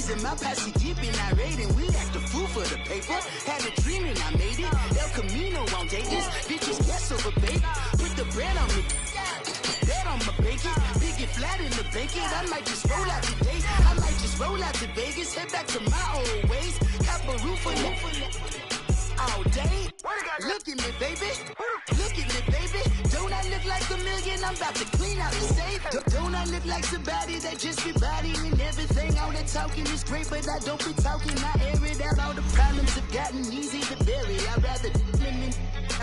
G's in my posse deep and irate, and we act a fool for the paper. Had a dream and I made it. El Camino on Dayton's. Bitches guess over bait. Put the bread on me. Bet on my bacon. Big it flat in the bacon. I might just roll out today. I might just roll out to Vegas. Head back to my old ways. Have a roof on all day. Look at me, baby. Look at me, baby. Don't I look like a million? I'm about to clean out the safe. Don't I look like somebody that just be bodying everything? All that talking is great, but I don't be talking. I air it out. All the problems have gotten easy to bury. I'd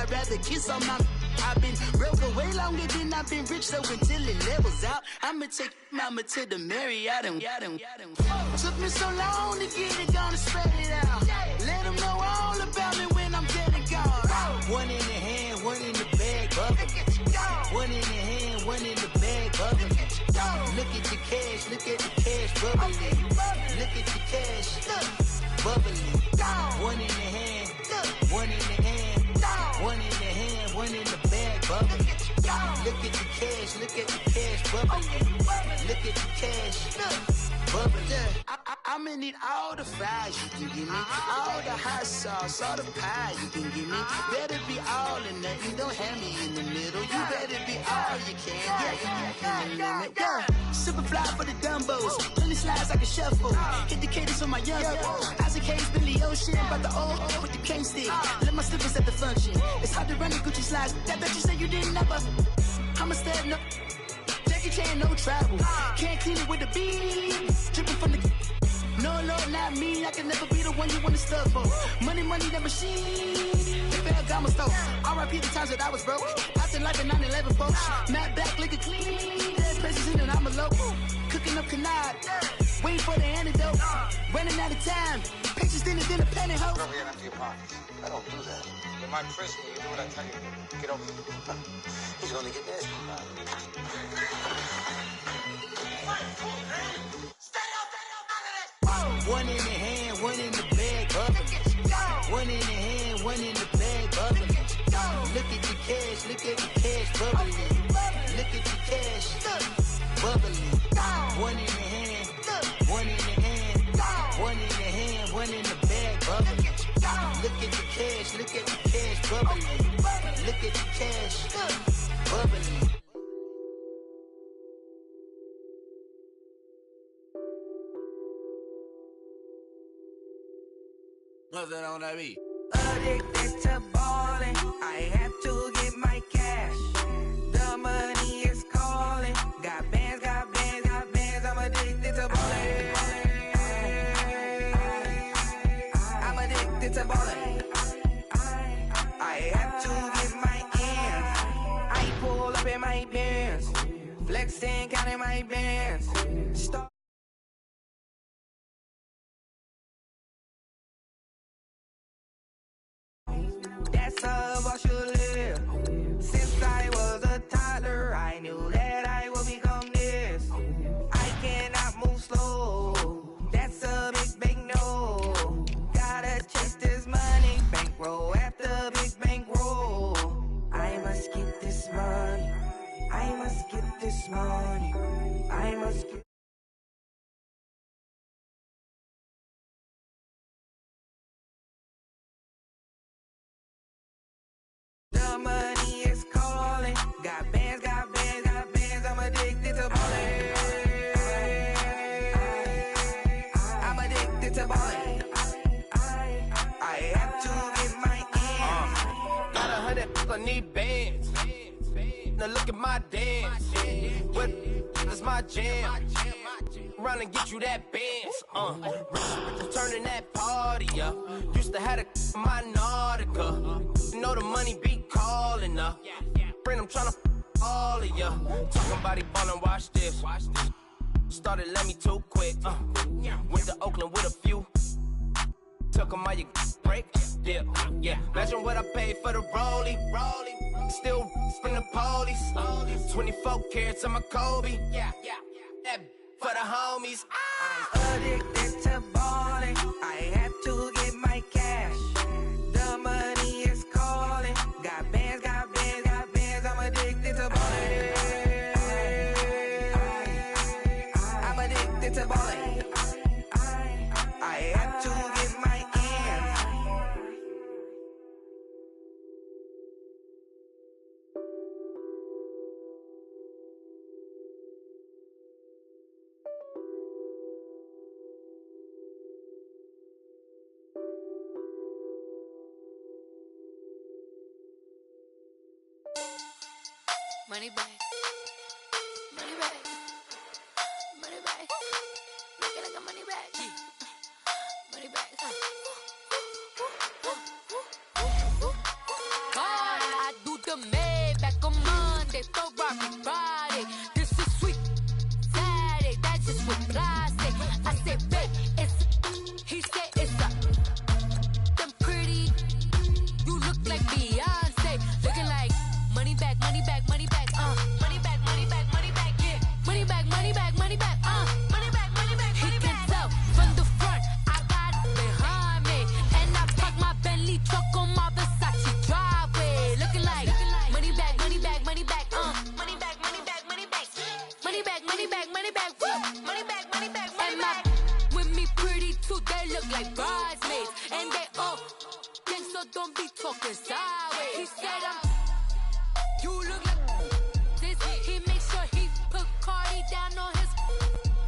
rather kiss on my. I've been broke way longer than I've been rich, so until it levels out, I'ma take mama to the Marriott and took me so long to get it, gonna spread it out. Let them know all about me when I'm dead and gone. One in the hand, one in the bag, bubble. One in the hand, one in the bag, bubble. Look at the cash, look at the cash, bubbling. Look at the cash, bubbling. One in the hand, one in the hand, one in the hand, one in the bag, bubbling. Look at the cash, look at the cash, bubbling. Look at the cash, bubbling. I'ma need all the fries you can give me, all the hot sauce, all the pie you can give me. Better be all or nothing, don't have me in the middle. You better be all you can. Yeah. Super fly for the Dumbos, plenty slides like a shuffle. Hit the cadence on my young Isaac Hayes, Billy Ocean, about the old with the cane stick. Let my slippers at the function. It's hard to run the Gucci slides. That bet you say you didn't never. I'm a stab, no. Jackie Chan, no travel. Can't clean it with a beat. Dripping from the. No, not me. I can never be the one you want to stuff for. Money, that machine. The Ferragamo store. R.I.P. the times that I was broke. Acting like a 9/11 folks. Matte back, liquor clean. Dead places in and I'm a local. Cooking up canard. Waiting for the antidote. Running out of time. Pictures dinner, penny hoe. Girl, we empty your pockets. I don't do that. In my prison, you do what I tell you to. Get over it. He's gonna get nasty. One in the hand, one in the bag, bubbling. One in the hand, one in the bag, bubbling. Look at the cash, look at the cash, bubbling. Look at the cash, bubbling. One in the hand, one in the hand, one in the hand, one in the bag, bubbling. Look at the cash, look at the cash, bubbling. Look at the cash, bubbling. What's that on that beat? Addicted to ballin', I have to get my cash. The money is calling. Got bands, I'm addicted to ballin'. I'm addicted to ballin'. I have to get my ends. I pull up in my bands, flexing, counting my bands. That's how I should live. Since I was a toddler, I knew that I would become this. I cannot move slow. That's a big no. Gotta chase this money, bankroll after big bankroll. I must get this money. I must get this money. I must get. The money is calling. Got bands, I'm addicted to ballin'. I'm addicted to ballin'. I have to get my ends. Got 100, I need bands. Now look at my dance. What is my jam? Run and get you that bands. Turning that party up. Used to have a my Nautica. You know the money be calling up. Friend, I'm tryna all of ya. Talking about he ballin', watch this. Started let me too quick. Went to Oakland with a few. Took 'em all you break. Yeah. Imagine what I paid for the rollie. Still from the police. 24 carats on my Kobe. That for the homies. I'm addicted to ballin'. I have to get my cash. The money is calling. Got bands, I'm addicted to ballin'. I'm addicted to ballin'. Money bag. Money bag. Money bag. Looking like a money bag. Money bag. God, I do the Maybach on Monday, Ferrari Friday. This is sweet Saturday. That's just what plastic. I said, babe, it's. He said it's a. Them pretty. You look like Beyonce. Looking like money bag, money bag, money bag. Money bag, money bag, money bag. Yeah. Money bag, money bag, money bag. Money bag, money bag, money bag. He can tell from the front. I got it behind me, and I park my Bentley truck on my Versace driveway. Looking like money bag, money bag, money bag. Money bag, money bag, money bag. Money bag, money bag, money bag. Money bag, money bag, money bag. With me pretty too, they look like bridesmaids, and they all. So don't be talking sideways. He said you look like this. He makes sure he put Cardi down on his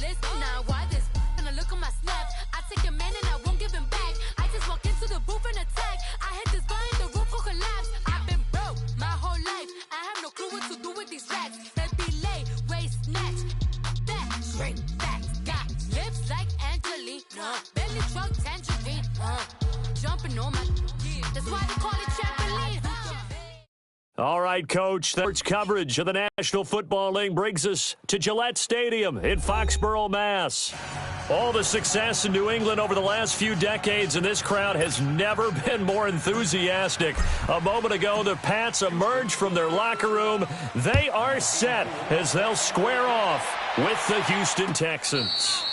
list. Now why this? And I look at my snap. I take a man and I won't give him back. I just walk into the booth and attack. I hit this guy in the roof will collapse. I've been broke my whole life. I have no clue what to do with these racks. That be late, waist snatch, back, straight back. Got lips like Angelina, belly truck tangerine, jumping on my. That's why they call it trampoline. All right, Coach. Sports coverage of the National Football League brings us to Gillette Stadium in Foxborough, Mass. All the success in New England over the last few decades, and this crowd has never been more enthusiastic. A moment ago, the Pats emerged from their locker room. They are set as they'll square off with the Houston Texans.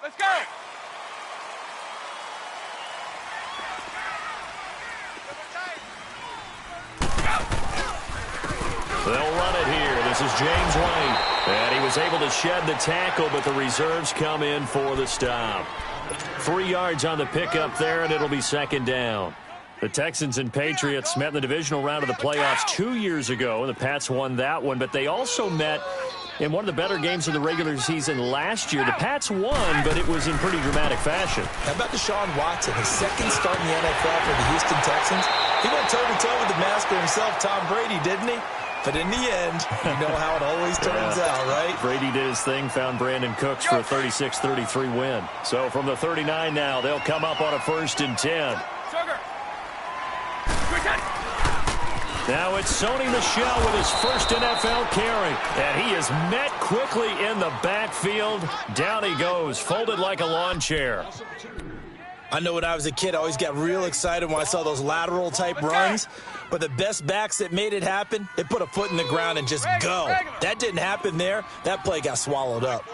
Let's go! They'll run it here. This is James White. And he was able to shed the tackle, but the reserves come in for the stop. 3 yards on the pickup there, and it'll be second down. The Texans and Patriots met in the divisional round of the playoffs 2 years ago, and the Pats won that one. But they also met in one of the better games of the regular season last year. The Pats won, but it was in pretty dramatic fashion. How about Deshaun Watson, his second start in the NFL for the Houston Texans? He went toe-to-toe with the master himself, Tom Brady, didn't he? But in the end, you know how it always turns out, right? Brady did his thing, found Brandon Cooks for a 36-33 win. So from the 39 now, they'll come up on a 1st and 10. Now it's Sony Michel with his first NFL carry. And he is met quickly in the backfield. Down he goes, folded like a lawn chair. I know when I was a kid, I always got real excited when I saw those lateral-type runs. But the best backs that made it happen, they put a foot in the ground and just go. That didn't happen there. That play got swallowed up.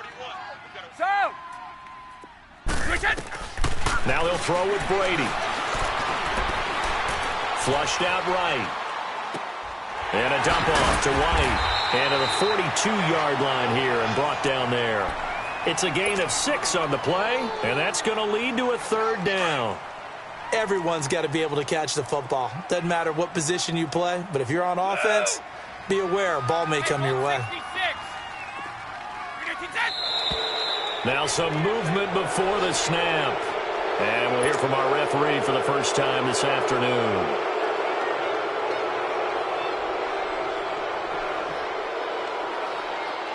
Now they'll throw with Brady. Flushed out right. And a dump off to White. And at the 42-yard line here and brought down there. It's a gain of 6 on the play, and that's going to lead to a 3rd down. Everyone's got to be able to catch the football. Doesn't matter what position you play, but if you're on offense, be aware a ball may come your way. Now some movement before the snap. And we'll hear from our referee for the first time this afternoon.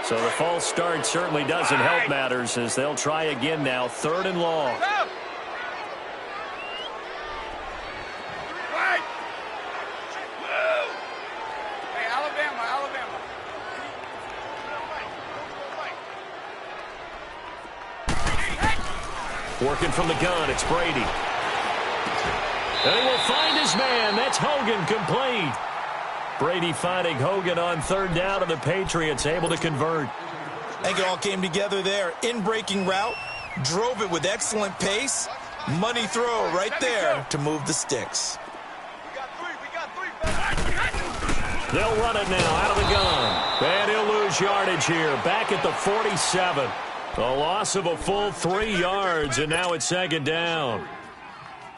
So the false start certainly doesn't help matters as they'll try again now, 3rd and long. Working from the gun, it's Brady. And he will find his man. That's Hogan, complete. Brady finding Hogan on 3rd down, and the Patriots able to convert. I think it all came together there. In-breaking route, drove it with excellent pace. Money throw right there to move the sticks. They'll run it now out of the gun. And he'll lose yardage here. Back at the 47. A loss of a full 3 yards, and now it's 2nd down.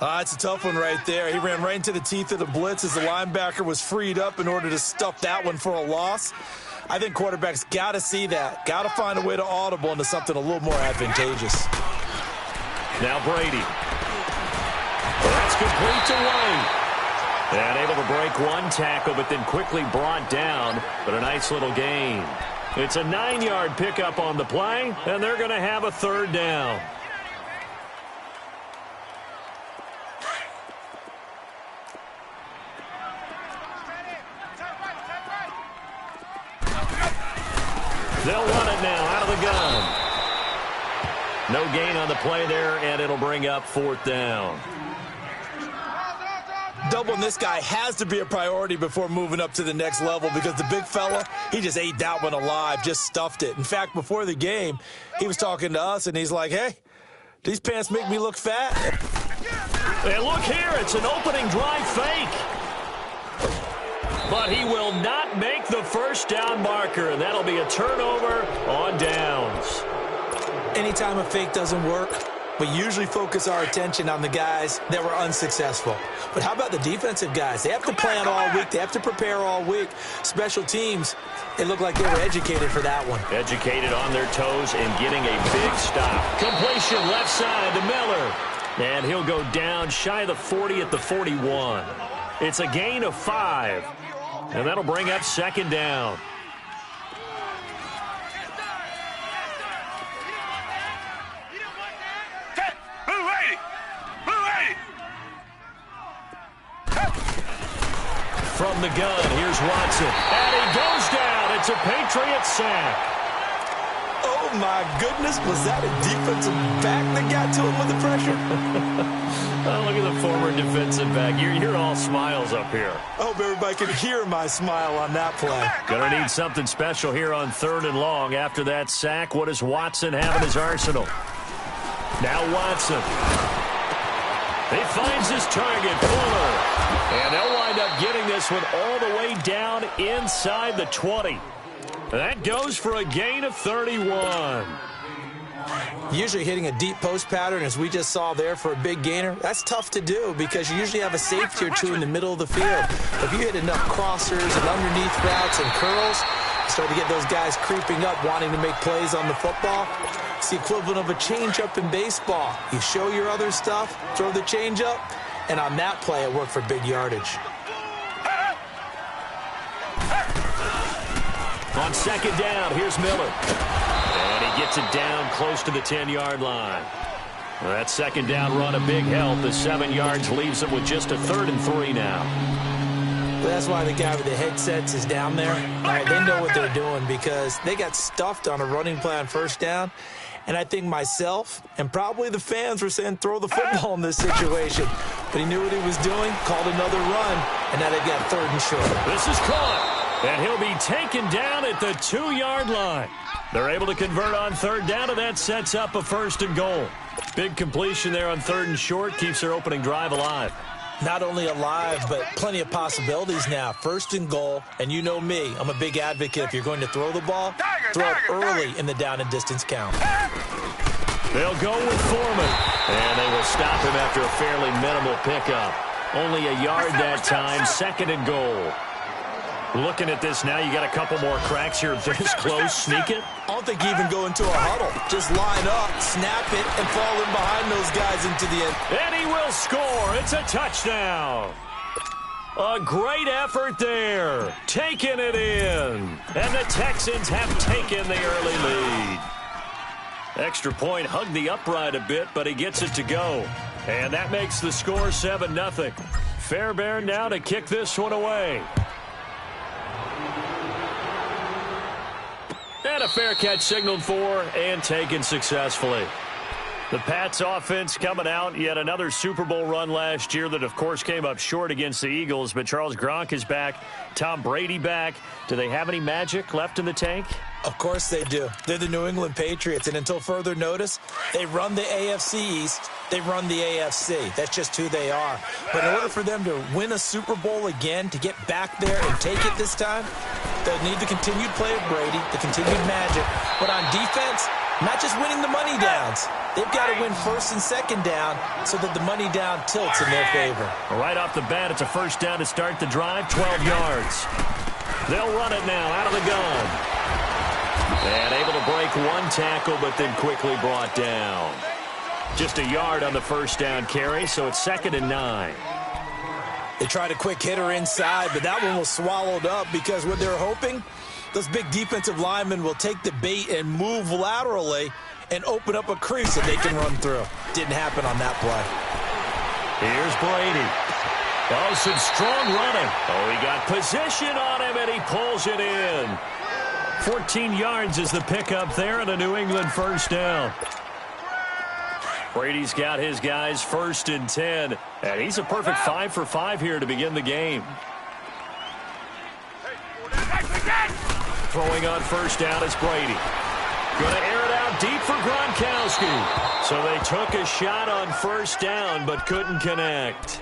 It's a tough one right there. He ran right into the teeth of the blitz as the linebacker was freed up in order to stuff that one for a loss. I think quarterbacks got to see that. Got to find a way to audible into something a little more advantageous. Now Brady. That's complete to White. And able to break one tackle, but then quickly brought down. But a nice little gain. It's a 9-yard pickup on the play, and they're going to have a third down. They'll run it now out of the gun. No gain on the play there, and it'll bring up fourth down. Doubling this guy has to be a priority before moving up to the next level because the big fella, he just ate that one alive, just stuffed it. In fact, before the game, he was talking to us, and he's like, hey, these pants make me look fat. And look here, it's an opening drive fake. But he will not make the first down marker, and that'll be a turnover on downs. Anytime a fake doesn't work, we usually focus our attention on the guys that were unsuccessful. But how about the defensive guys? They have to plan all week. They have to prepare all week. Special teams, it looked like they were educated for that one. Educated on their toes and getting a big stop. Completion left side to Miller. And he'll go down shy of the 40 at the 41. It's a gain of 5. And that'll bring up second down. From the gun, here's Watson. And he goes down. It's a Patriots sack. Oh, my goodness. Was that a defensive back that got to him with the pressure? Oh, look at the former defensive back. You're all smiles up here. I hope everybody can hear my smile on that play. Gonna need something special here on 3rd and long. After that sack, what does Watson have in his arsenal? Now Watson. He finds his target, Fuller. And they'll wind up getting this one all the way down inside the 20. That goes for a gain of 31. Usually hitting a deep post pattern, as we just saw there for a big gainer, that's tough to do because you usually have a safety or two in the middle of the field. If you hit enough crossers and underneath routes and curls, you start to get those guys creeping up, wanting to make plays on the football. It's the equivalent of a changeup in baseball. You show your other stuff, throw the changeup, and on that play, it worked for big yardage. On second down, here's Miller. And he gets it down close to the 10-yard line. Well, that second down run, a big help. The 7 yards leaves them with just a 3rd and 3 now. Well, that's why the guy with the headsets is down there. They know what they're doing because they got stuffed on a running play on first down. And I think myself and probably the fans were saying throw the football in this situation. But he knew what he was doing, called another run, and now they've got 3rd and short. This is caught, and he'll be taken down at the 2-yard line. They're able to convert on 3rd down, and that sets up a 1st and goal. Big completion there on 3rd and short keeps their opening drive alive. Not only alive, but plenty of possibilities now. 1st and goal, and you know me. I'm a big advocate. If you're going to throw the ball, throw it early in the down and distance count. They'll go with Foreman, and they will stop him after a fairly minimal pickup. Only a yard that time, 2nd and goal. Looking at this now, you got a couple more cracks here. This close, sneak it. I don't think you even go into a huddle. Just line up, snap it, and fall in behind those guys into the end. And he will score. It's a touchdown. A great effort there. Taking it in. And the Texans have taken the early lead. Extra point, hugged the upright a bit, but he gets it to go. And that makes the score 7-0. Fairbairn now to kick this one away. And a fair catch signaled for and taken successfully. The Pats offense coming out. Yet another Super Bowl run last year that, of course, came up short against the Eagles. But Charles Gronk is back. Tom Brady back. Do they have any magic left in the tank? Of course they do. They're the New England Patriots. And until further notice, they run the AFC East. They run the AFC. That's just who they are. But in order for them to win a Super Bowl again, to get back there and take it this time, they'll need the continued play of Brady, the continued magic. But on defense, not just winning the money downs. They've got to win first and second down so that the money down tilts in their favor. Right off the bat, it's a first down to start the drive, 12 yards. They'll run it now out of the gun. And able to break one tackle, but then quickly brought down. Just a yard on the first down carry, so it's 2nd and 9. They tried a quick hitter inside, but that one was swallowed up because what they're hoping, those big defensive linemen will take the bait and move laterally and open up a crease that they can run through. Didn't happen on that play. Here's Brady. Oh, some strong running. Oh, he got position on him, and he pulls it in. 14 yards is the pickup there, and a New England first down. Brady's got his guys 1st and 10, and he's a perfect 5 for 5 here to begin the game. Throwing on first down is Brady. Going to air it out deep for Gronkowski. So they took a shot on first down, but couldn't connect.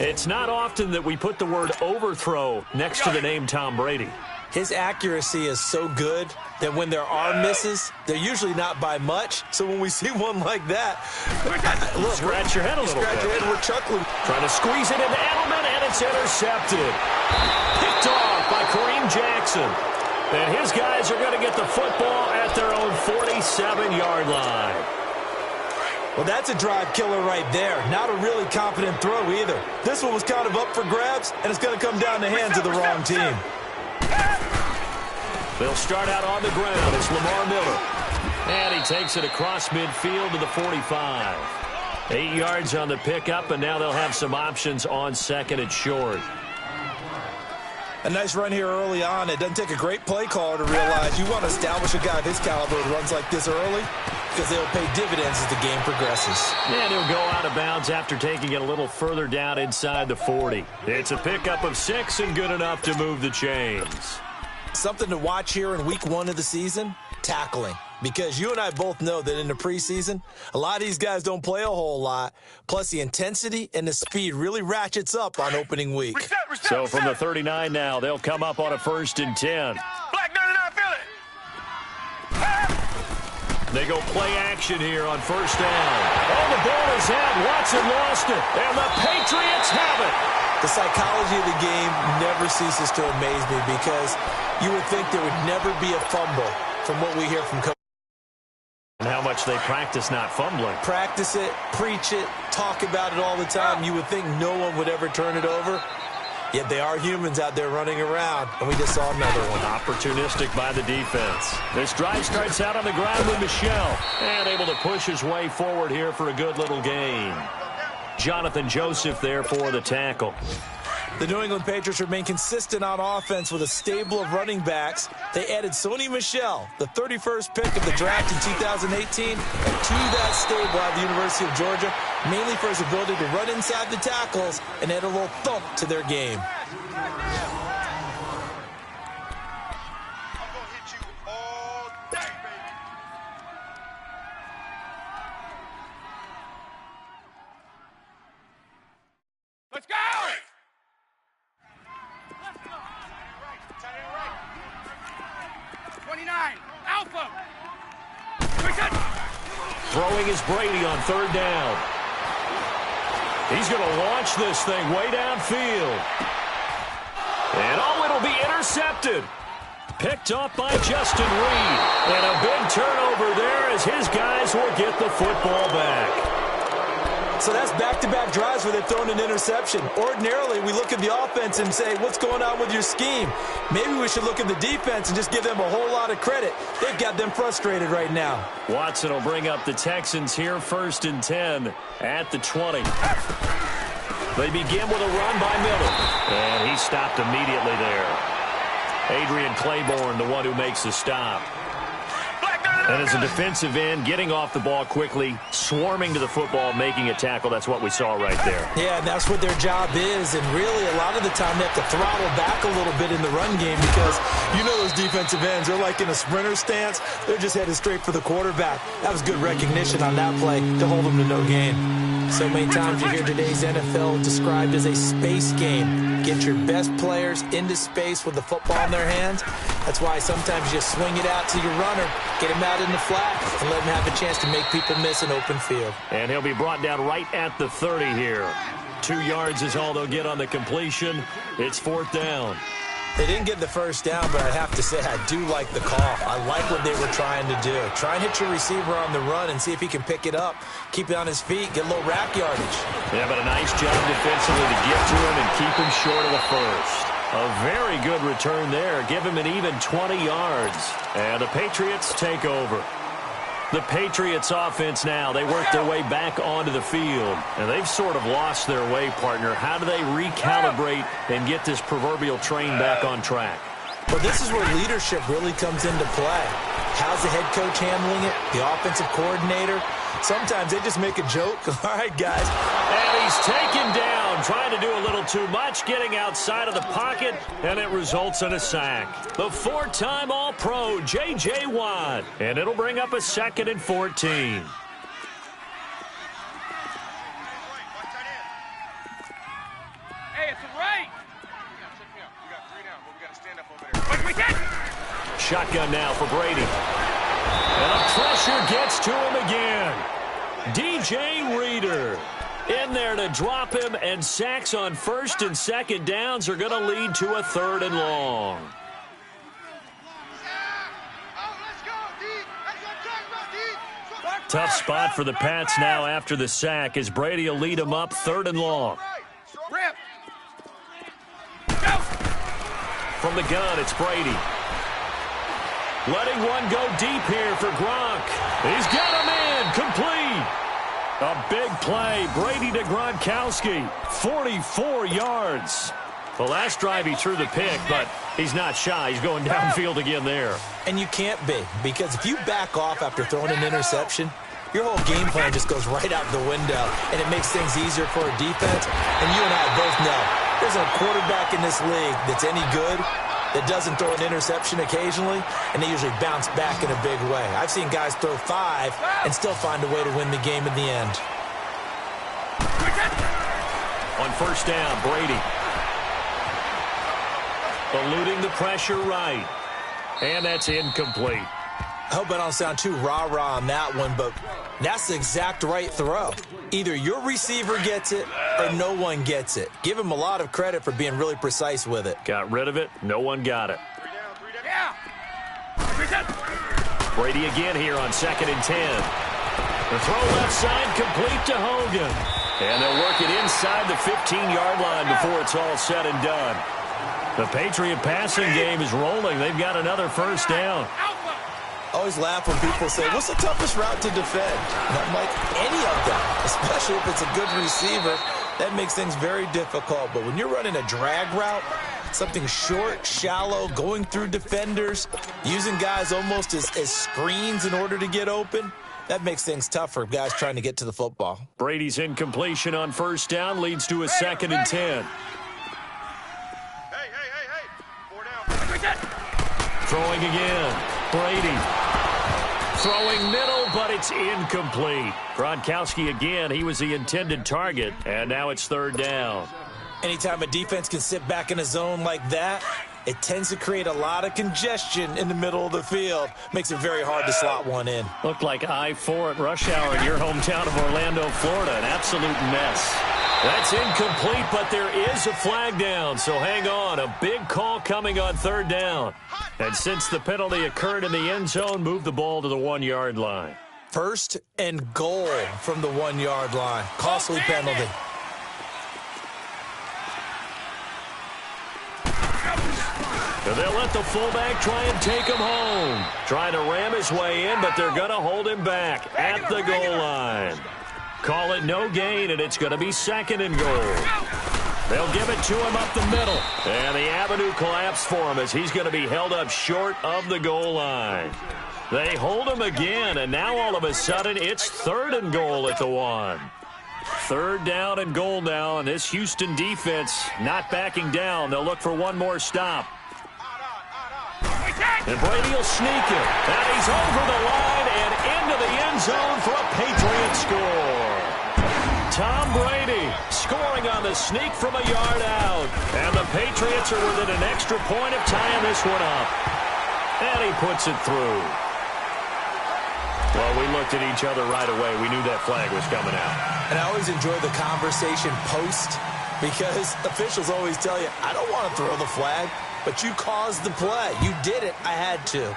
It's not often that we put the word overthrow next to the name Tom Brady. His accuracy is so good that when there are misses, they're usually not by much. So when we see one like that, look, scratch your head a little bit. Scratch your head, we're chuckling. Trying to squeeze it into Edelman, and it's intercepted. Picked off by Kareem Jackson. And his guys are going to get the football at their own 47-yard line. Well, that's a drive killer right there. Not a really confident throw either. This one was kind of up for grabs, and it's going to come down the hands of the wrong team. They'll start out on the ground. It's Lamar Miller. And he takes it across midfield to the 45. 8 yards on the pickup, and now they'll have some options on 2nd and short. A nice run here early on. It doesn't take a great play caller to realize you want to establish a guy of his caliber who runs like this early because they'll pay dividends as the game progresses. And he'll go out of bounds after taking it a little further down inside the 40. It's a pickup of 6 and good enough to move the chains. Something to watch here in week 1 of the season, tackling. Because you and I both know that in the preseason, a lot of these guys don't play a whole lot. Plus, the intensity and the speed really ratchets up on opening week. So from the 39 now, they'll come up on a 1st and 10. Black 99, feel it. They go play action here on first down. Oh, the ball is out. Watson lost it. And the Patriots have it. The psychology of the game never ceases to amaze me because you would think there would never be a fumble from what we hear from coaches. And how much they practice not fumbling. Practice it, preach it, talk about it all the time. You would think no one would ever turn it over. Yet they are humans out there running around, and we just saw another one. Opportunistic by the defense. This drive starts out on the ground with Michel. And able to push his way forward here for a good little gain. Jonathan Joseph there for the tackle. The New England Patriots remain consistent on offense with a stable of running backs. They added Sony Michel, the 31st pick of the draft in 2018, to that stable at the University of Georgia, mainly for his ability to run inside the tackles and add a little thump to their game. Let's go! Alpha! Throwing is Brady on 3rd down. He's going to launch this thing way downfield. And it'll be intercepted. Picked off by Justin Reed. And a big turnover there as his guys will get the football back. So that's back-to-back drives where they've thrown an interception. Ordinarily, we look at the offense and say, what's going on with your scheme? Maybe we should look at the defense and just give them a whole lot of credit. They've got them frustrated right now. Watson will bring up the Texans here, 1st and 10 at the 20. They begin with a run by Miller. And he stopped immediately there. Adrian Claiborne, the one who makes the stop. And as a defensive end, getting off the ball quickly, swarming to the football, making a tackle, that's what we saw right there. Yeah, and that's what their job is. And really, a lot of the time, they have to throttle back a little bit in the run game because you know those defensive ends, they're like in a sprinter stance. They're just headed straight for the quarterback. That was good recognition on that play to hold them to no gain. So many times you hear today's NFL described as a space game. Get your best players into space with the football in their hands. That's why sometimes you just swing it out to your runner, get him out out in the flat and let him have a chance to make people miss an open field. And he'll be brought down right at the 30 here. 2 yards is all they'll get on the completion. It's 4th down. They didn't get the first down, but I have to say I do like the call. I like what they were trying to do. Try and hit your receiver on the run and see if he can pick it up, keep it on his feet, get a little rack yardage. Yeah, but a nice job defensively to get to him and keep him short of the first. A very good return there. Give him an even 20 yards. And the Patriots take over. The Patriots offense now, they work their way back onto the field. And they've sort of lost their way, partner. How do they recalibrate and get this proverbial train back on track? Well, this is where leadership really comes into play. How's the head coach handling it? The offensive coordinator? Sometimes they just make a joke. All right, guys. And he's taken down, trying to do a little too much, getting outside of the pocket, and it results in a sack. The 4-time All-Pro, J.J. Watt. And it'll bring up a 2nd and 14. Hey, it's a right. Check me out. We got 3 down, but we got to stand up over there. Wait, we Shotgun now for Brady. And the pressure gets to him again. DJ Reader in there to drop him, and sacks on 1st and 2nd downs are going to lead to a 3rd and long. Tough spot for the Pats now after the sack as Brady will lead them up 3rd and long. From the gun, it's Brady. Letting one go deep here for Gronk. He's got him in. Complete. A big play. Brady to Gronkowski. 44 yards. The last drive he threw the pick, but he's not shy. He's going downfield again there. And you can't be, because if you back off after throwing an interception, your whole game plan just goes right out the window, and it makes things easier for a defense. And you and I both know there's a quarterback in this league that's any good that doesn't throw an interception occasionally, and they usually bounce back in a big way. I've seen guys throw 5 and still find a way to win the game in the end. On 1st down, Brady. Eluding the pressure right. And that's incomplete. I hope I don't sound too rah-rah on that one, but that's the exact right throw. Either your receiver gets it or no one gets it. Give him a lot of credit for being really precise with it. Got rid of it. No one got it. Brady again here on 2nd and 10. The throw left side complete to Hogan. And they'll work it inside the 15-yard line before it's all said and done. The Patriot passing game is rolling. They've got another 1st down. I always laugh when people say, what's the toughest route to defend? And I'm like, any of them, especially if it's a good receiver. That makes things very difficult. But when you're running a drag route, something short, shallow, going through defenders, using guys almost as screens in order to get open, that makes things tough for guys trying to get to the football. Brady's incompletion on 1st down leads to a 2nd and 10. Throwing again. Brady. Throwing middle, but it's incomplete. Gronkowski again. He was the intended target, and now it's 3rd down. Anytime a defense can sit back in a zone like that, it tends to create a lot of congestion in the middle of the field. Makes it very hard to slot one in. Looked like I-4 at rush hour in your hometown of Orlando, Florida. An absolute mess. That's incomplete, but there is a flag down, so hang on. A big call coming on 3rd down. And since the penalty occurred in the end zone, move the ball to the 1-yard line. 1st and goal from the 1-yard line. Costly penalty. And they'll let the fullback try and take him home. Trying to ram his way in, but they're going to hold him back at the goal line. Call it no gain, and it's going to be 2nd and goal. They'll give it to him up the middle. And the avenue collapsed for him as he's going to be held up short of the goal line. They hold him again, and now all of a sudden it's 3rd and goal at the 1. 3rd down and goal now, and this Houston defense not backing down. They'll look for one more stop. And Brady will sneak it. And he's over the line and into the end zone for a Patriot score. Tom Brady scoring on the sneak from a yard out. And the Patriots are within an extra point of tying this one up. And he puts it through. Well, we looked at each other right away. We knew that flag was coming out. And I always enjoy the conversation post because officials always tell you, I don't want to throw the flag, but you caused the play. You did it. I had to.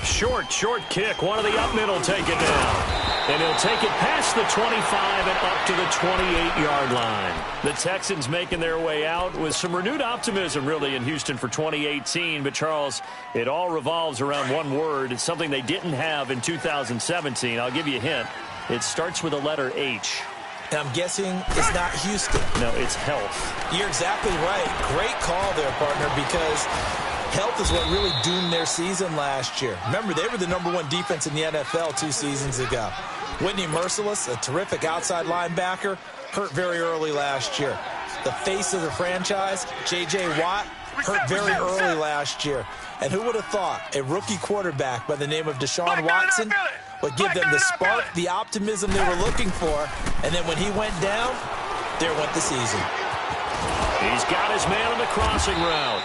Short kick. One of the up middle take it down. And he'll take it past the 25 and up to the 28-yard line. The Texans making their way out with some renewed optimism, really, in Houston for 2018. But, Charles, it all revolves around one word. It's something they didn't have in 2017. I'll give you a hint. It starts with the letter H. And I'm guessing it's not Houston. No, it's health. You're exactly right. Great call there, partner, because health is what really doomed their season last year. Remember, they were the #1 defense in the NFL 2 seasons ago. Whitney Merciless, a terrific outside linebacker, hurt very early last year. The face of the franchise, J.J. Watt, hurt very early last year. And who would have thought a rookie quarterback by the name of Deshaun Watson would give them the spark, the optimism they were looking for, and then when he went down, there went the season. He's got his man on the crossing route.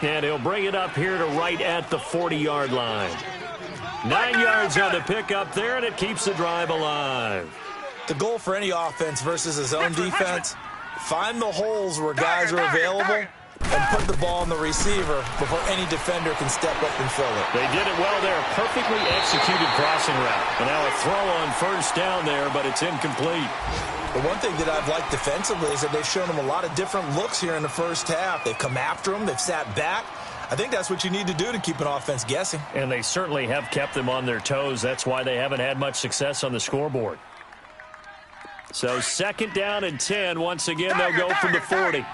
And he'll bring it up here to right at the 40-yard line. 9 yards on the pickup there, and it keeps the drive alive. The goal for any offense versus a zone defense, find the holes where guys are available and put the ball in the receiver before any defender can step up and fill it. They did it well there. Perfectly executed crossing route. And now a throw on first down there, but it's incomplete. The one thing that I've liked defensively is that they've shown them a lot of different looks here in the first half. They've come after them. They've sat back. I think that's what you need to do to keep an offense guessing. And they certainly have kept them on their toes. That's why they haven't had much success on the scoreboard. So 2nd down and 10. Once again, they'll go from the 40.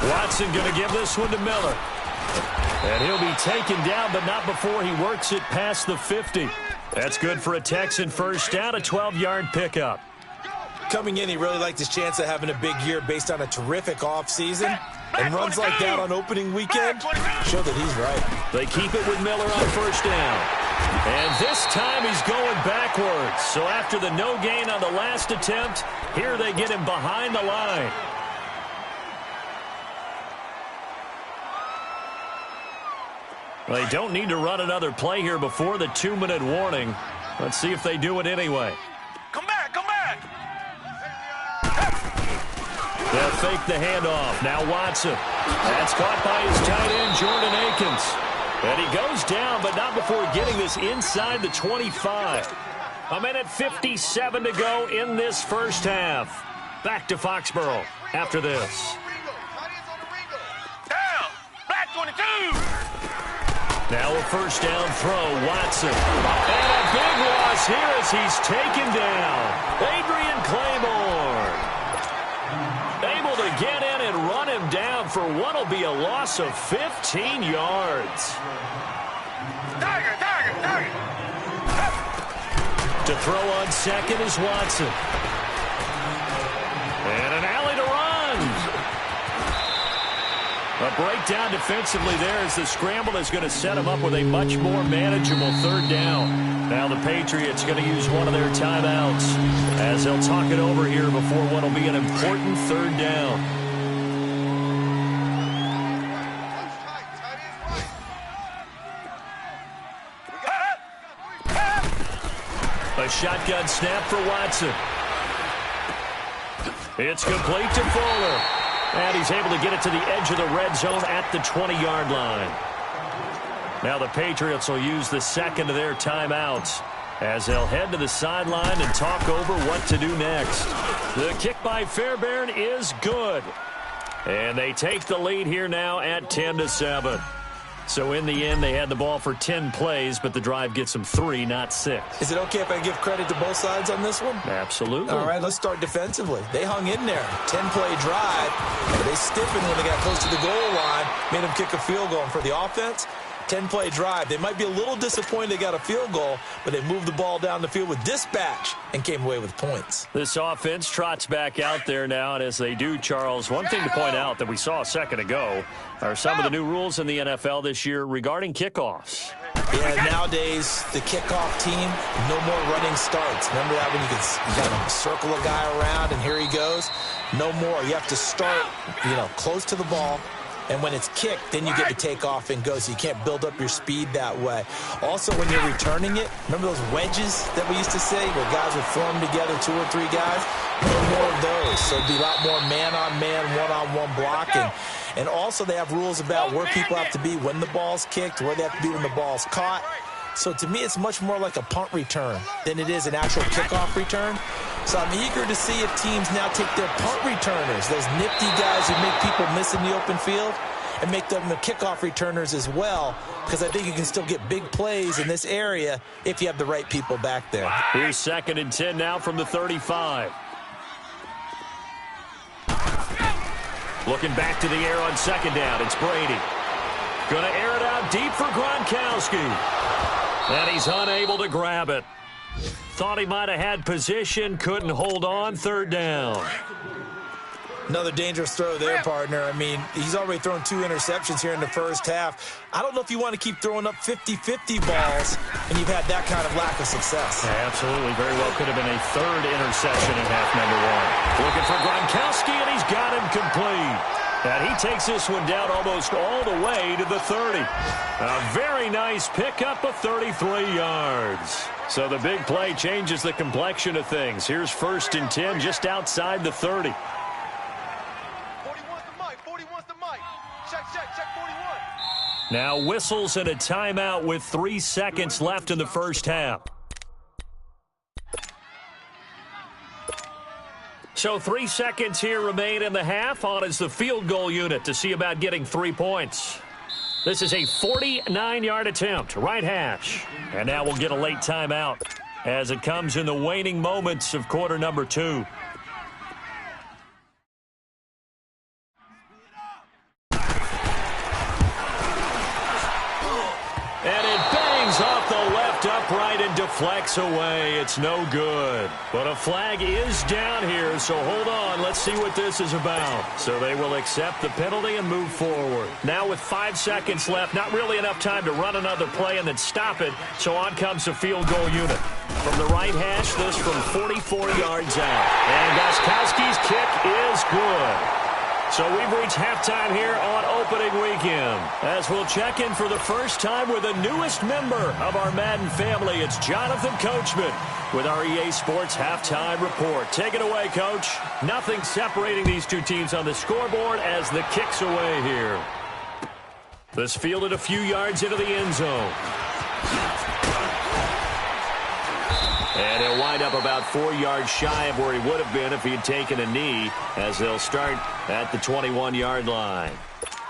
Watson going to give this one to Miller. And he'll be taken down, but not before he works it past the 50. That's good for a Texan first down, a 12-yard pickup. Coming in, he really liked his chance of having a big year based on a terrific offseason. And runs like that on opening weekend show that he's right. They keep it with Miller on first down. And this time he's going backwards. So after the no gain on the last attempt, here they get him behind the line. They don't need to run another play here before the 2-minute warning. Let's see if they do it anyway. Come back, come back. They'll fake the handoff. Now Watson. That's caught by his tight end, Jordan Akins. And he goes down, but not before getting this inside the 25. A minute 57 to go in this first half. Back to Foxborough after this. Down. Black 22. Now a first down throw, Watson. And a big loss here as he's taken down. Adrian Claiborne. Able to get in and run him down for what will be a loss of 15 yards. Tiger. To throw on second is Watson. And an alley to run. A breakdown defensively there as the scramble is going to set him up with a much more manageable 3rd down. Now the Patriots going to use one of their timeouts as they'll talk it over here before what will be an important 3rd down. A shotgun snap for Watson. It's complete to Fuller. And he's able to get it to the edge of the red zone at the 20-yard line. Now the Patriots will use the second of their timeouts as they'll head to the sideline and talk over what to do next. The kick by Fairbairn is good. And they take the lead here now at 10-7. So in the end, they had the ball for 10 plays, but the drive gets them 3, not 6. Is it okay if I give credit to both sides on this one? Absolutely. All right, let's start defensively. They hung in there. 10-play drive. But they stiffened when they got close to the goal line, made them kick a field goal. And for the offense, 10-play drive. They might be a little disappointed they got a field goal, but they moved the ball down the field with dispatch and came away with points. This offense trots back out there now, and as they do, Charles, one thing to point out that we saw a second ago are some of the new rules in the NFL this year regarding kickoffs. Yeah, nowadays, the kickoff team, no more running starts. Remember that when you got to circle a guy around and here he goes? No more. You have to start, close to the ball, And when it's kicked, then you get to take off and go, so you can't build up your speed that way. Also, when you're returning it, remember those wedges that we used to say where guys would form together, 2 or 3 guys? No more of those. So it'd be a lot more man-on-man, one-on-one blocking. And also they have rules about where people have to be when the ball's kicked, where they have to be when the ball's caught. So to me, it's much more like a punt return than it is an actual kickoff return. So I'm eager to see if teams now take their punt returners, those nifty guys who make people miss in the open field, and make them the kickoff returners as well, because I think you can still get big plays in this area if you have the right people back there. Here's 2nd and 10 now from the 35. Looking back to the air on 2nd down. It's Brady. Going to air it out deep for Gronkowski. And he's unable to grab it. Thought he might have had position, couldn't hold on. 3rd down. Another dangerous throw there, partner. I mean, he's already thrown 2 interceptions here in the first half. I don't know if you want to keep throwing up 50-50 balls, and you've had that kind of lack of success. Yeah, absolutely. Very well could have been a 3rd interception in half number 1. Looking for Gronkowski, and he's got him complete. And he takes this one down almost all the way to the 30. A very nice pickup of 33 yards. So the big play changes the complexion of things. Here's 1st and 10 just outside the 30. 41's the mic. Check 41. Now whistles and a timeout with 3 seconds left in the first half. So 3 seconds here remain in the half. On is the field goal unit to see about getting 3 points. This is a 49-yard attempt, right hash. And now we'll get a late timeout as it comes in the waning moments of quarter number 2. And it bangs off the left upright and deflects away. It's no good. But a flag is down here, so hold on. Let's see what this is about. So they will accept the penalty and move forward. Now with 5 seconds left, not really enough time to run another play and then stop it. So on comes the field goal unit. From the right hash, this from 44 yards out. And Gronkowski's kick is good. So we've reached halftime here on opening weekend. As we'll check in for the first time with the newest member of our Madden family, it's Jonathan Coachman with our EA Sports Halftime Report. Take it away, Coach. Nothing separating these 2 teams on the scoreboard as the kick's away here. This fielded a few yards into the end zone. And he'll wind up about 4 yards shy of where he would have been if he had taken a knee, as they'll start at the 21-yard line.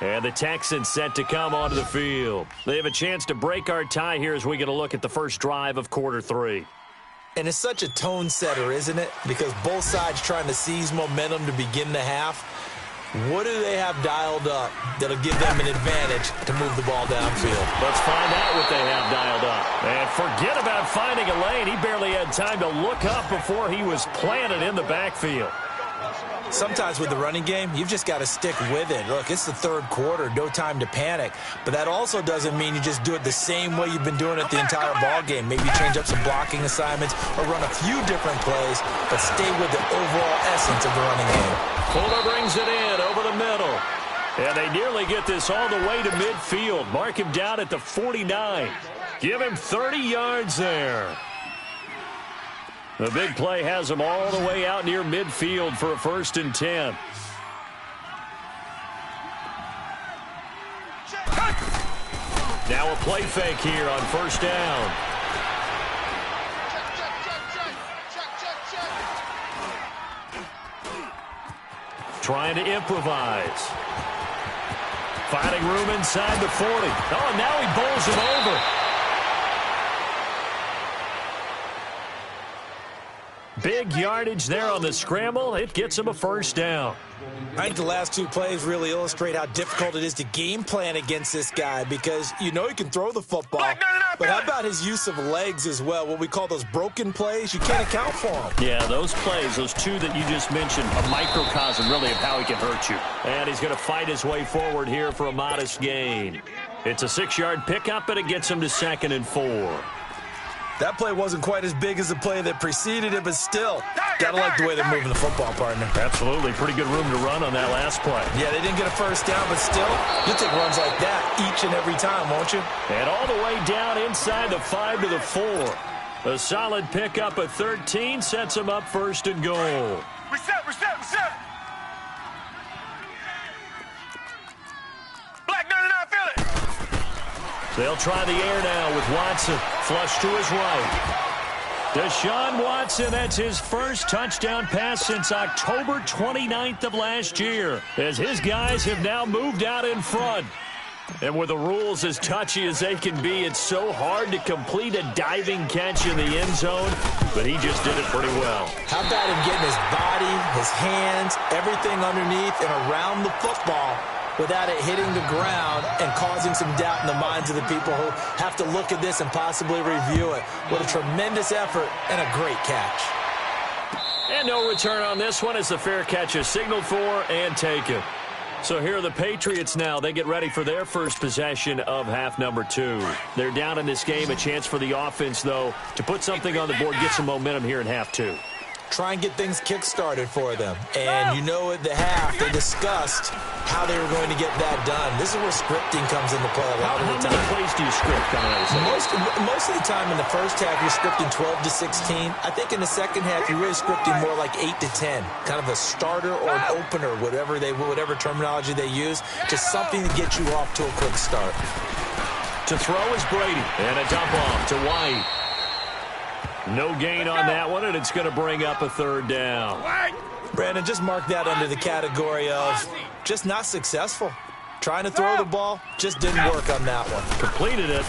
And the Texans set to come onto the field. They have a chance to break our tie here as we get a look at the first drive of quarter 3. And it's such a tone setter, isn't it? Because both sides trying to seize momentum to begin the half. What do they have dialed up that'll give them an advantage to move the ball downfield? Let's find out what they have dialed up. And forget about finding a lane. He barely had time to look up before he was planted in the backfield. Sometimes with the running game, you've just got to stick with it. Look, it's the 3rd quarter, no time to panic. But that also doesn't mean you just do it the same way you've been doing it the entire ball game. Maybe change up some blocking assignments or run a few different plays, but stay with the overall essence of the running game. Fuller brings it in over the middle. And they nearly get this all the way to midfield. Mark him down at the 49. Give him 30 yards there. The big play has him all the way out near midfield for a 1st and 10. Now a play fake here on 1st down. Trying to improvise. Finding room inside the 40. Oh, and now he bowls him over. Big yardage there on the scramble. It gets him a 1st down. I think the last 2 plays really illustrate how difficult it is to game plan against this guy, because you know he can throw the football, but how about his use of legs as well? What we call those broken plays, you can't account for them. Yeah, those plays, those 2 that you just mentioned, a microcosm really of how he can hurt you. And he's going to fight his way forward here for a modest gain. It's a 6-yard pickup, and it gets him to 2nd and 4. That play wasn't quite as big as the play that preceded it, but still, gotta like the way they're moving the football, partner. Absolutely. Pretty good room to run on that last play. Yeah, they didn't get a first down, but still, you'll take runs like that each and every time, won't you? And all the way down inside the 5 to the 4. A solid pickup at 13 sets them up first and goal. Reset. Black 99, feel it. They'll try the air now with Watson. Flush to his right. Deshaun Watson, that's his first touchdown pass since October 29th of last year, as his guys have now moved out in front. And with the rules as touchy as they can be, it's so hard to complete a diving catch in the end zone, but he just did it pretty well. How about him getting his body, his hands, everything underneath and around the football without it hitting the ground and causing some doubt in the minds of the people who have to look at this and possibly review it. What a tremendous effort and a great catch. And no return on this one as the fair catch is signaled for and taken. So here are the Patriots now. They get ready for their first possession of half number 2. They're down in this game. A chance for the offense, though, to put something on the board, get some momentum here in half 2. Try and get things kick-started for them. And you know at the half, they discussed how they were going to get that done. This is where scripting comes into play a lot of the time. How many plays do you script coming out of this? Most of the time in the first half, you're scripting 12 to 16. I think in the second half, you're really scripting more like 8 to 10. Kind of a starter or an opener, whatever terminology they use. Just something to get you off to a quick start. To throw is Brady. And a dump off to White. No gain on that one, and it's going to bring up a third down. Brandon, just mark that under the category of just not successful. Trying to throw the ball, just didn't work on that one. Completed it.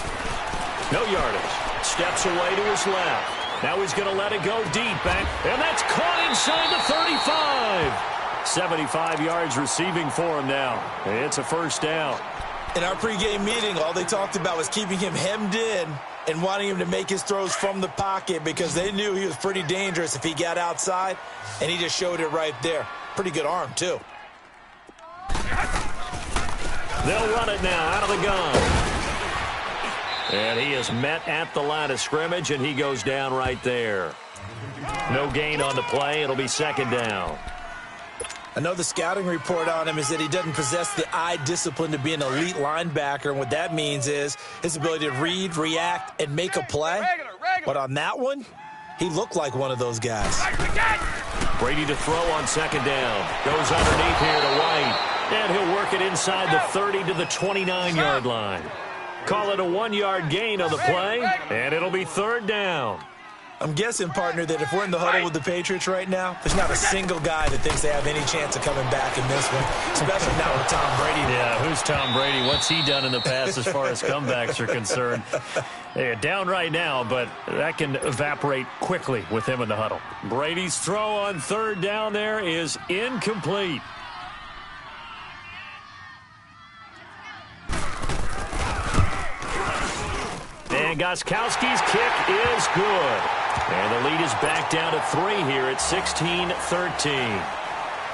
No yardage. Steps away to his left. Now he's going to let it go deep back, and that's caught inside the 35. 75 yards receiving for him now. It's a first down. In our pregame meeting, all they talked about was keeping him hemmed in and wanting him to make his throws from the pocket because they knew he was pretty dangerous if he got outside, and he just showed it right there. Pretty good arm, too. They'll run it now out of the gun. And he is met at the line of scrimmage, and he goes down right there. No gain on the play. It'll be second down. I know the scouting report on him is that he doesn't possess the eye discipline to be an elite linebacker, and what that means is his ability to read, react, and make a play. But on that one, he looked like one of those guys. Brady to throw on second down. Goes underneath here to White, and he'll work it inside the 30 to the 29-yard line. Call it a 1-yard gain on the play, and it'll be third down. I'm guessing, partner, that if we're in the huddle with the Patriots right now, there's not a single guy that thinks they have any chance of coming back in this one, especially not with Tom Brady. Yeah, who's Tom Brady? What's he done in the past as far as comebacks are concerned? Yeah, down right now, but that can evaporate quickly with him in the huddle. Brady's throw on third down there is incomplete. And Gostkowski's kick is good. And the lead is back down to 3 here at 16-13.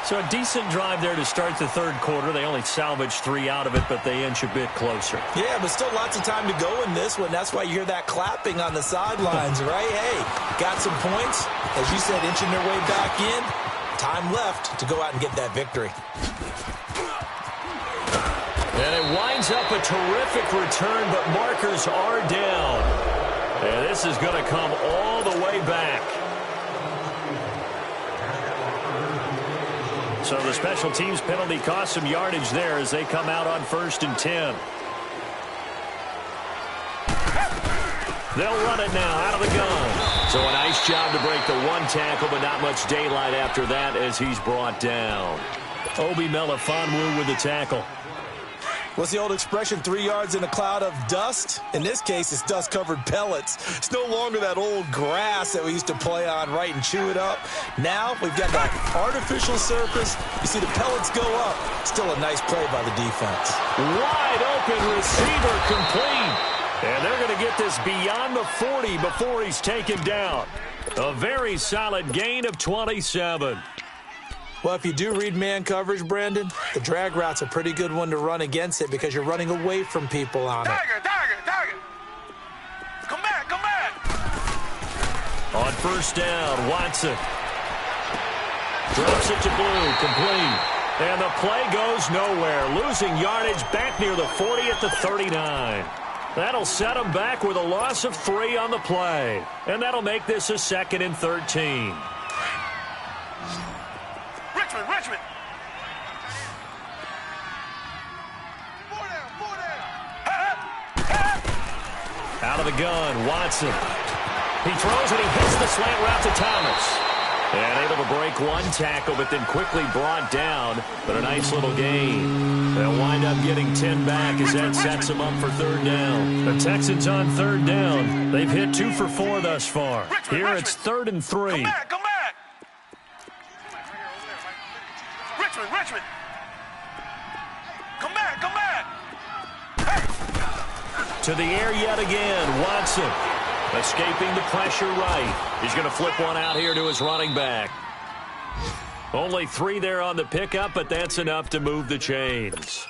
So a decent drive there to start the third quarter. They only salvaged 3 out of it, but they inch a bit closer. Yeah, but still lots of time to go in this one. That's why you hear that clapping on the sidelines, right? Hey, got some points. As you said, inching their way back in. Time left to go out and get that victory. And it winds up a terrific return, but markers are down. And this is going to come all the way back. So the special teams penalty cost some yardage there as they come out on 1st and 10. They'll run it now out of the gun. So a nice job to break the 1 tackle, but not much daylight after that as he's brought down. Obi Melifonwu with the tackle. What's the old expression, 3 yards in a cloud of dust? In this case, it's dust-covered pellets. It's no longer that old grass that we used to play on, right, and chew it up. Now we've got that artificial surface. You see the pellets go up. Still a nice play by the defense. Wide open receiver complete. And they're going to get this beyond the 40 before he's taken down. A very solid gain of 27. Well, if you do read man coverage, Brandon, the drag route's a pretty good one to run against it because you're running away from people on it. Tiger! Come back! On first down, Watson drops it to Blue, complete. And the play goes nowhere, losing yardage back near the 40 at the 39. That'll set them back with a loss of 3 on the play. And that'll make this a 2nd and 13. Richmond. Out of the gun, Watson. He throws and he hits the slant route to Thomas. And able to break one tackle, but then quickly brought down. But a nice little gain. They'll wind up getting 10 back as that sets them up for 3rd down. The Texans on 3rd down. They've hit 2 for 4 thus far. Here it's 3rd and 3. Come back. Richmond. Come back. To the air yet again, Watson. Escaping the pressure right. He's going to flip one out here to his running back. Only 3 there on the pickup, but that's enough to move the chains.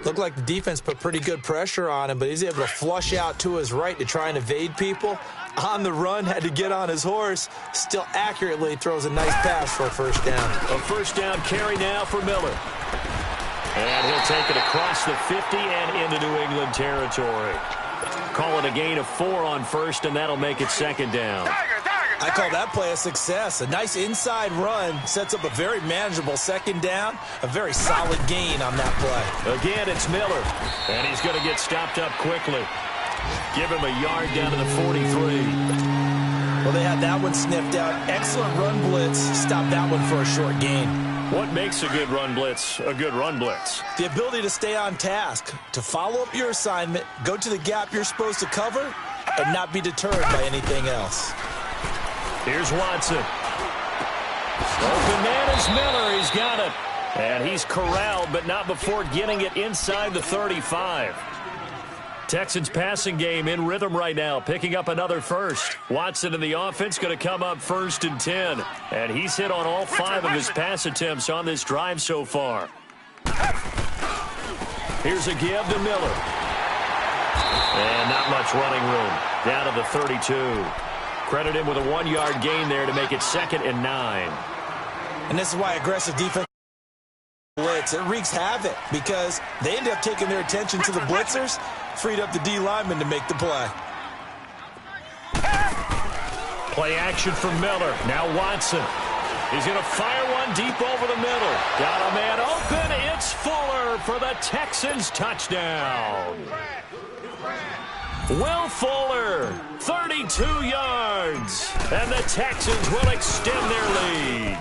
Looked like the defense put pretty good pressure on him, but he's able to flush out to his right to try and evade people. On the run, had to get on his horse. Still accurately throws a nice pass for a 1st down. A 1st down carry now for Miller. And he'll take it across the 50 and into New England territory. Call it a gain of 4 on 1st, and that'll make it 2nd down. I call that play a success. A nice inside run sets up a very manageable 2nd down. A very solid gain on that play. Again, it's Miller, and he's going to get stopped up quickly. Give him a yard down to the 43. Well, they had that one sniffed out. Excellent run blitz. Stopped that one for a short gain. What makes a good run blitz a good run blitz? The ability to stay on task, to follow up your assignment, go to the gap you're supposed to cover, and not be deterred by anything else. Here's Watson. Open man is Miller. He's got it. And he's corralled, but not before getting it inside the 35. Texans passing game in rhythm right now, picking up another 1st. Watson in the offense going to come up 1st and 10. And he's hit on all 5 of his pass attempts on this drive so far. Here's a give to Miller. And not much running room. Down to the 32. Credit him with a 1-yard gain there to make it 2nd and 9. And this is why aggressive defense blitz, it wreaks havoc because they end up taking their attention to the blitzers, freed up the D lineman to make the play. Play action from Miller. Now Watson. He's going to fire one deep over the middle. Got a man open. It's Fuller for the Texans touchdown. Will Fuller, 32 yards. And the Texans will extend their lead.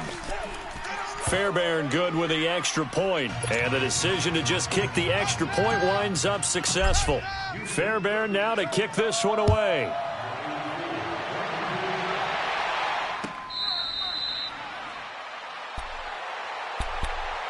Fairbairn good with the extra point, and the decision to just kick the extra point winds up successful. Fairbairn now to kick this one away.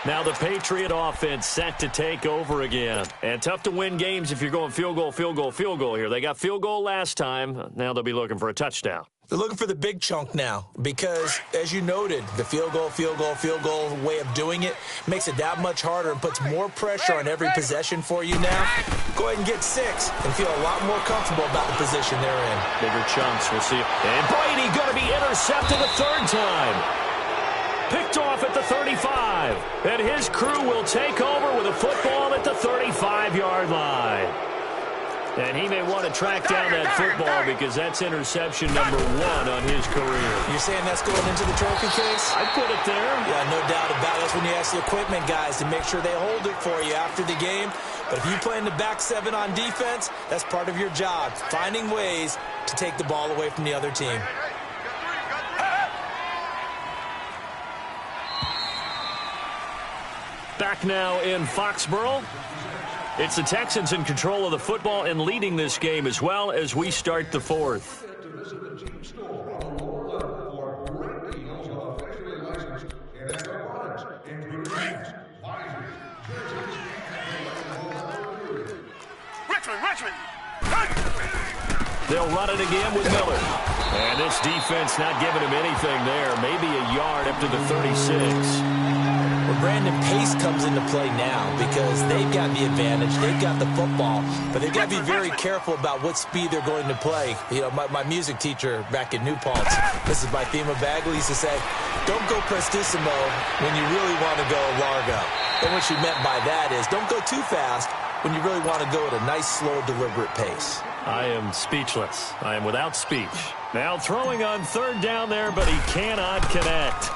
Now the Patriot offense set to take over again. And tough to win games if you're going field goal here. They got field goal last time. Now they'll be looking for a touchdown. They're looking for the big chunk now because, as you noted, the field goal way of doing it makes it that much harder and puts more pressure on every possession for you now. Go ahead and get 6 and feel a lot more comfortable about the position they're in. Bigger chunks, we'll see. And Brady going to be intercepted a 3rd time. Picked off at the 35. And his crew will take over with a football at the 35-yard line. And he may want to track down that football because that's interception number 1 on his career. You're saying that's going into the trophy case? I'd put it there. Yeah, no doubt about it. That's when you ask the equipment guys to make sure they hold it for you after the game. But if you play in the back 7 on defense, that's part of your job, finding ways to take the ball away from the other team. Back now in Foxborough. It's the Texans in control of the football and leading this game as well as we start the 4th. Richmond. They'll run it again with Miller. And this defense not giving him anything there. Maybe a yard up to the 36. Well, Brandon, pace comes into play now because they've got the advantage. They've got the football, but they've got to be very careful about what speed they're going to play. You know, my music teacher back in New Paltz, this is my theme of Bagley, used to say, don't go prestissimo when you really want to go largo. And what she meant by that is don't go too fast when you really want to go at a nice, slow, deliberate pace. I am speechless. I am without speech. Now throwing on third down there, but he cannot connect.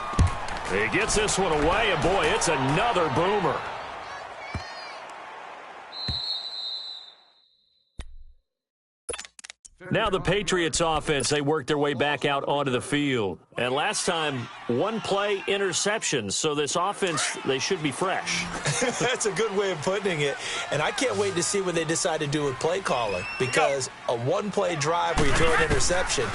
He gets this one away, and boy, it's another boomer. Now the Patriots offense, they worked their way back out onto the field. And last time, one play interception. So this offense, they should be fresh. That's a good way of putting it. And I can't wait to see what they decide to do with play calling. Because a one-play drive where you throw an interception,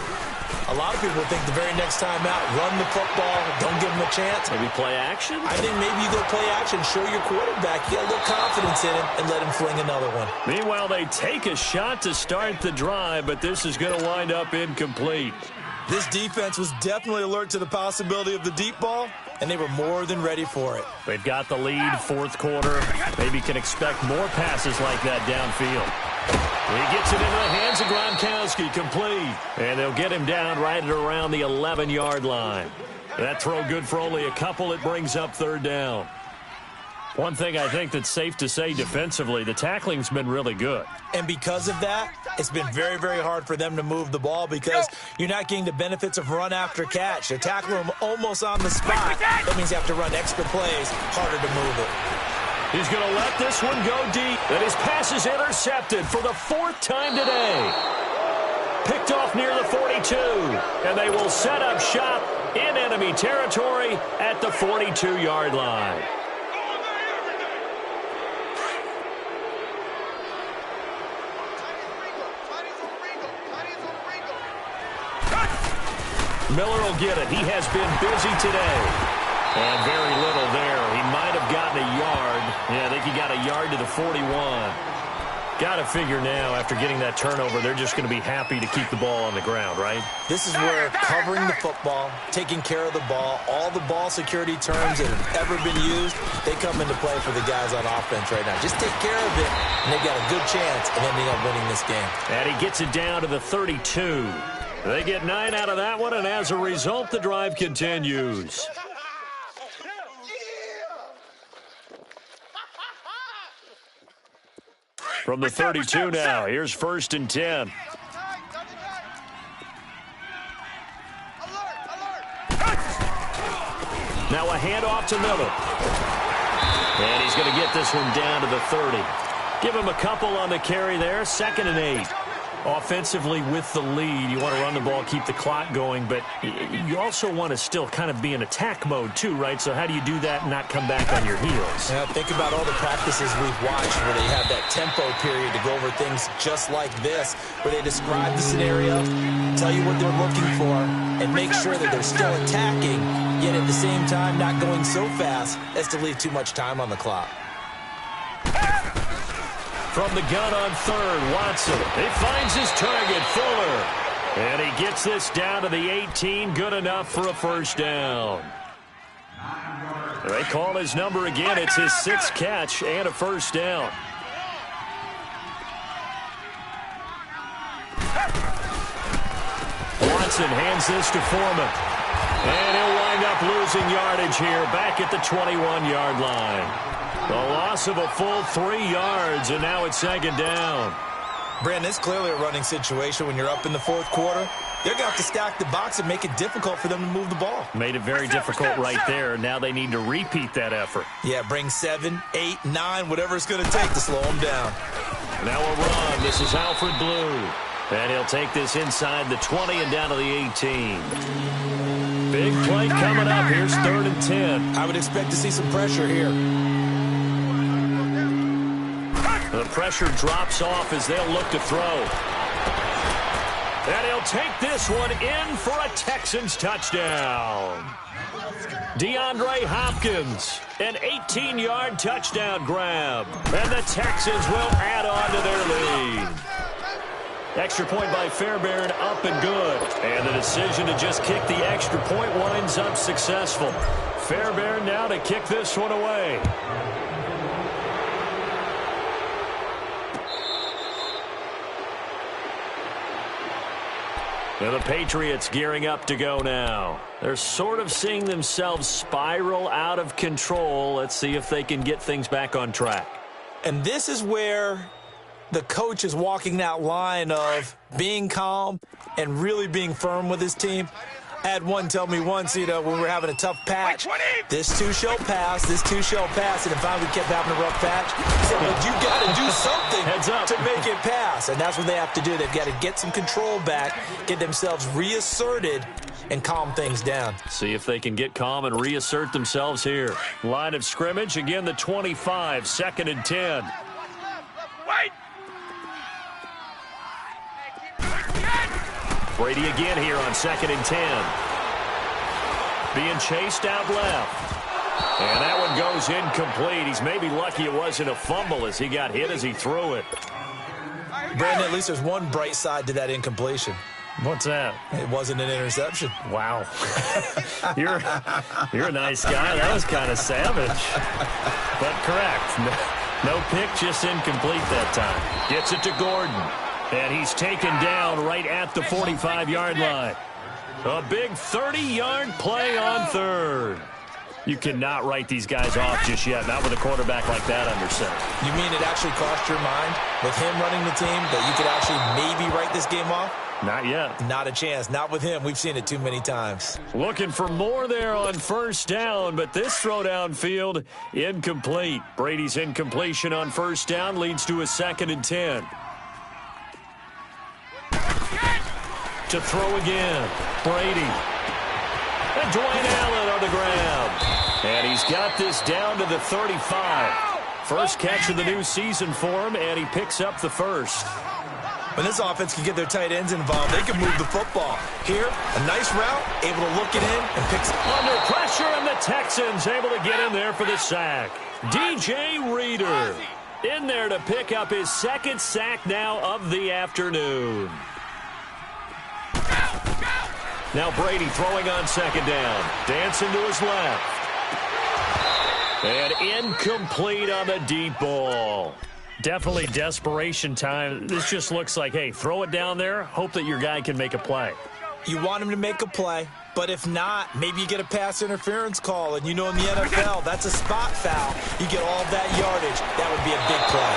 a lot of people think the very next time out, run the football, don't give them a chance. Maybe play action? I think maybe you go play action, show your quarterback, you got a little confidence in him, and let him fling another one. Meanwhile, they take a shot to start the drive, but this is going to wind up incomplete. This defense was definitely alert to the possibility of the deep ball, and they were more than ready for it. They've got the lead, fourth quarter. Maybe can expect more passes like that downfield. He gets it into the hands of Gronkowski, complete. And they'll get him down right at around the 11-yard line. That throw good for only a couple. It brings up third down. One thing I think that's safe to say defensively, the tackling's been really good. And because of that, it's been very, very hard for them to move the ball because you're not getting the benefits of run after catch. They're tackling them almost on the spot. That means you have to run extra plays, harder to move it. He's going to let this one go deep. And his pass is intercepted for the fourth time today. Picked off near the 42. And they will set up shop in enemy territory at the 42-yard line. Miller will get it. He has been busy today. And very little there. He might have gotten a yard. Yeah, I think he got a yard to the 41. Got to figure now, after getting that turnover, they're just going to be happy to keep the ball on the ground, right? This is where covering the football, taking care of the ball, all the ball security terms that have ever been used, they come into play for the guys on offense right now. Just take care of it, and they've got a good chance of ending up winning this game. And he gets it down to the 32. They get 9 out of that one, and as a result, the drive continues. From the 32 now, here's 1st and 10. Now a handoff to Miller. And he's going to get this one down to the 30. Give him a couple on the carry there, 2nd and 8. Offensively with the lead, you want to run the ball, keep the clock going, but you also want to still kind of be in attack mode too, right? So how do you do that and not come back on your heels? Now, think about all the practices we've watched where they have that tempo period to go over things just like this, where they describe the scenario, tell you what they're looking for, and make sure that they're still attacking, yet at the same time not going so fast as to leave too much time on the clock. From the gun on 3rd, Watson. He finds his target, Fuller. And he gets this down to the 18, good enough for a 1st down. They call his number again. It's his 6th catch and a 1st down. Watson hands this to Foreman. And he'll wind up losing yardage here back at the 21-yard line. The loss of a full 3 yards, and now it's 2nd down. Brandon, it's clearly a running situation when you're up in the 4th quarter. They're going to have to stack the box and make it difficult for them to move the ball. Made it very difficult right there. Now they need to repeat that effort. Yeah, bring 7, 8, 9, whatever it's going to take to slow them down. Now a run. This is Alfred Blue. And he'll take this inside the 20 and down to the 18. Big play coming up. Here's 3rd and 10. I would expect to see some pressure here. The pressure drops off as they'll look to throw. And he'll take this one in for a Texans touchdown. DeAndre Hopkins, an 18-yard touchdown grab. And the Texans will add on to their lead. Extra point by Fairbairn, up and good. And the decision to just kick the extra point winds up successful. Fairbairn now to kick this one away. And the Patriots gearing up to go now. They're sort of seeing themselves spiral out of control. Let's see if they can get things back on track. And this is where the coach is walking that line of being calm and really being firm with his team. I had one tell me once, when we were having a tough patch, this too shall pass, and then finally we kept having a rough patch. He said, but you got to do something to make it pass, and that's what they have to do. They've got to get some control back, get themselves reasserted, and calm things down. See if they can get calm and reassert themselves here. Line of scrimmage, again the 25, 2nd and 10. Wait! Brady again here on 2nd and 10. Being chased out left. And that one goes incomplete. He's maybe lucky it wasn't a fumble as he got hit as he threw it. Brandon, at least there's one bright side to that incompletion. What's that? It wasn't an interception. Wow. You're a nice guy. That was kind of savage. But correct. No pick, just incomplete that time. Gets it to Gordon. And he's taken down right at the 45-yard line. A big 30-yard play on third. You cannot write these guys off just yet, not with a quarterback like that under center. You mean it actually crossed your mind with him running the team that you could actually maybe write this game off? Not yet. Not a chance. Not with him. We've seen it too many times. Looking for more there on first down, but this throw downfield incomplete. Brady's incompletion on first down leads to a 2nd and 10. To throw again, Brady. And Dwayne Allen on the ground. And he's got this down to the 35. First catch of the new season for him, and he picks up the first. When this offense can get their tight ends involved, they can move the football. Here, a nice route, able to look it in and picks it. Under pressure, and the Texans able to get in there for the sack. DJ Reader in there to pick up his 2nd sack now of the afternoon. Now Brady throwing on 2nd down. Dancing to his left. And incomplete on the deep ball. Definitely desperation time. This just looks like, hey, throw it down there. Hope that your guy can make a play. You want him to make a play, but if not, maybe you get a pass interference call. And in the NFL, that's a spot foul. You get all that yardage. That would be a big play.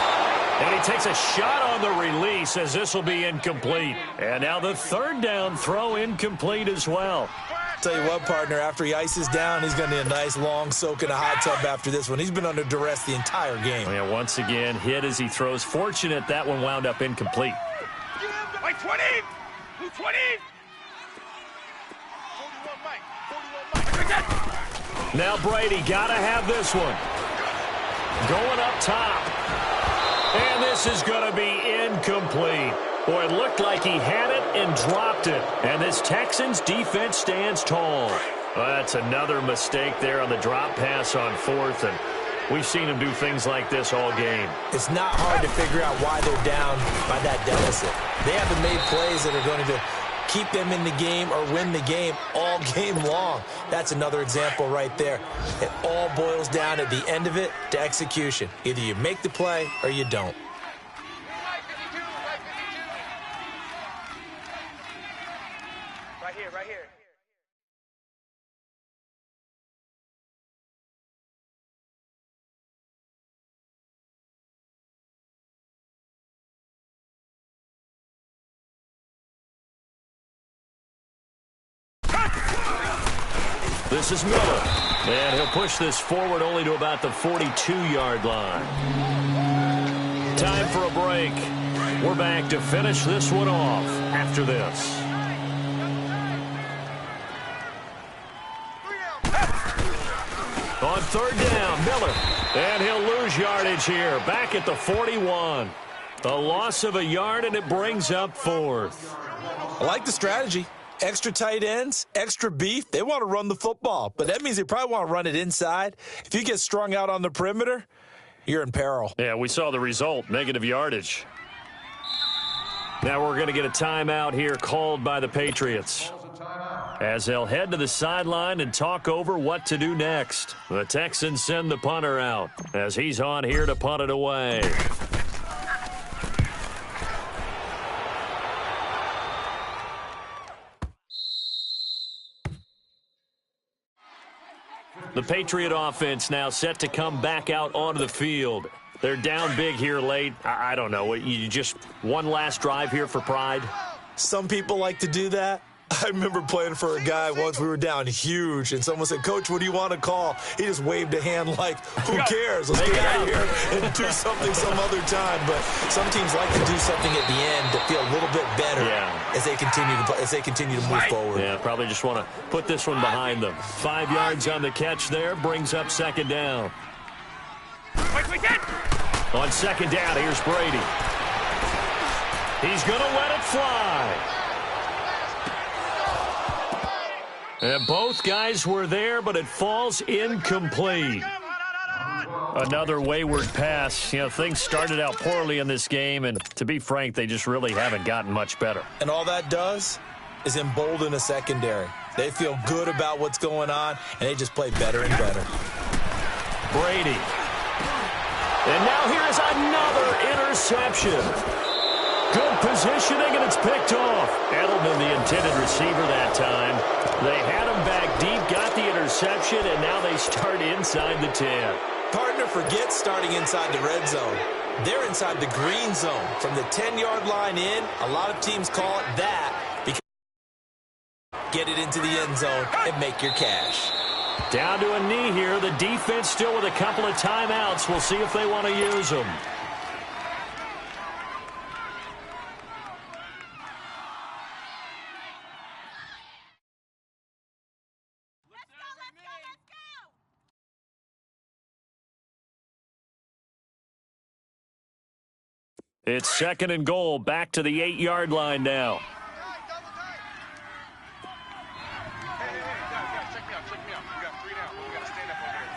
And he takes a shot on the release as this will be incomplete. And now the 3rd down throw incomplete as well. Tell you what, partner, after he ices down, he's going to need a nice long soak in a hot tub after this one. He's been under duress the entire game. Yeah, once again, hit as he throws. Fortunate that one wound up incomplete. Like 20! 20! 41 Mike. Now Brady got to have this one. Going up top. And this is going to be incomplete. Boy, it looked like he had it and dropped it. And this Texans defense stands tall. Well, that's another mistake there on the drop pass on 4th. And we've seen him do things like this all game. It's not hard to figure out why they're down by that deficit. They haven't made plays that are going to keep them in the game or win the game all game long. That's another example right there. It all boils down at the end of it to execution. Either you make the play or you don't. Right here. This is Miller. And he'll push this forward only to about the 42-yard line. Time for a break. We're back to finish this one off after this. On 3rd down, Miller. And he'll lose yardage here. Back at the 41. A loss of a yard, and it brings up 4th. I like the strategy. Extra tight ends, extra beef. They want to run the football, but that means they probably want to run it inside. If you get strung out on the perimeter, you're in peril. Yeah, we saw the result, negative yardage. Now we're going to get a timeout here called by the Patriots, as they'll head to the sideline and talk over what to do next. The Texans send the punter out as he's on here to punt it away. The Patriot offense now set to come back out onto the field. They're down big here late. I don't know. You just one last drive here for pride? Some people like to do that. I remember playing for a guy once. We were down huge, and someone said, "Coach, what do you want to call?" He just waved a hand like, who cares? Let's get out of here and do something some other time. But some teams like to do something at the end to feel a little bit better as they continue to move forward. Yeah, probably just want to put this one behind them. 5 yards on the catch there, brings up second down. On second down, here's Brady. He's going to let it fly. And both guys were there, but it falls incomplete. Another wayward pass. You know, things started out poorly in this game, and to be frank, they just really haven't gotten much better. And all that does is embolden a secondary. They feel good about what's going on, and they just play better and better. Brady. And now here's another interception. Good positioning, and it's picked off. Edelman, the intended receiver that time. They had him back deep, got the interception, and now they start inside the 10. Partner forgets starting inside the red zone. They're inside the green zone. From the 10-yard line in, a lot of teams call it that because get it into the end zone and make your cash. Down to a knee here. The defense still with a couple of timeouts. We'll see if they want to use them. It's second and goal, back to the 8-yard line now. Hey, guys, check me out. We got 3 down, but we got to stand up over there.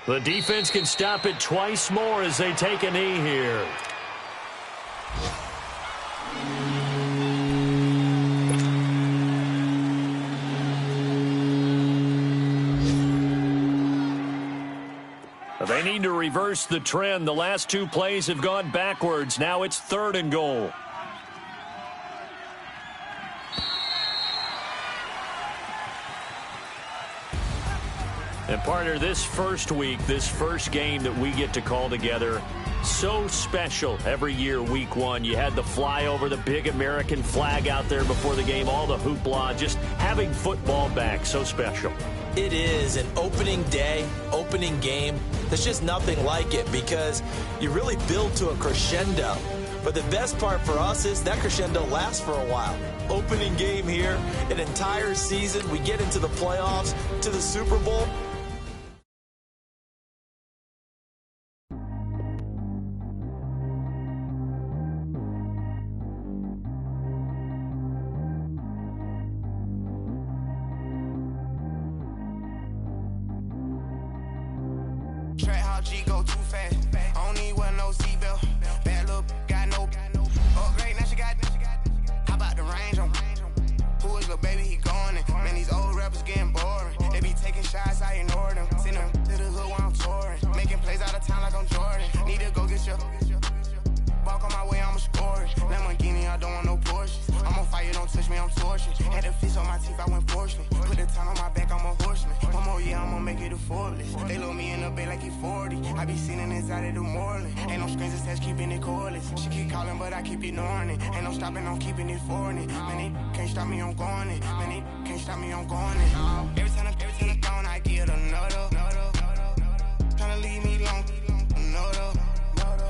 The defense can stop it twice more as they take a knee here. They need to reverse the trend. The last 2 plays have gone backwards. Now it's third and goal. And partner, this first week, this first game that we get to call together, so special every year, week 1. You had the flyover, the big American flag out there before the game, all the hoopla, just having football back, so special. It is an opening day, opening game. There's just nothing like it because you really build to a crescendo. But the best part for us is that crescendo lasts for a while. Opening game here, an entire season. We get into the playoffs, to the Super Bowl. G go too fast. I don't need one, no seatbelt. Bad look, got no upgrade. Now she got. How about the range on? Who is little baby? He going in. Man, these old rappers getting boring. They be taking shots, I ignore them. Send them to the hood while I'm touring. Making plays out of town like I'm Jordan. Need to go get your. Walk on my way, I'ma score it. Lamborghini, I don't want no Porsches. I'm on fire, don't touch me, I'm tortured. Had the fish on my teeth, I went fortunate. Put the time on my back, I'm a horseman. One more year, I'ma make it a Forbes. They load me in the bay like he 40. I be sitting inside of the Moreland. Ain't no strings attached, keeping it cordless. She keep calling, but I keep ignoring it. Ain't no stopping, I'm keeping it for it. Man, they can't stop me, I'm going it. Man, they can't stop me, I'm going it. Every time I'm gone, I get another. Tryna leave me long, another.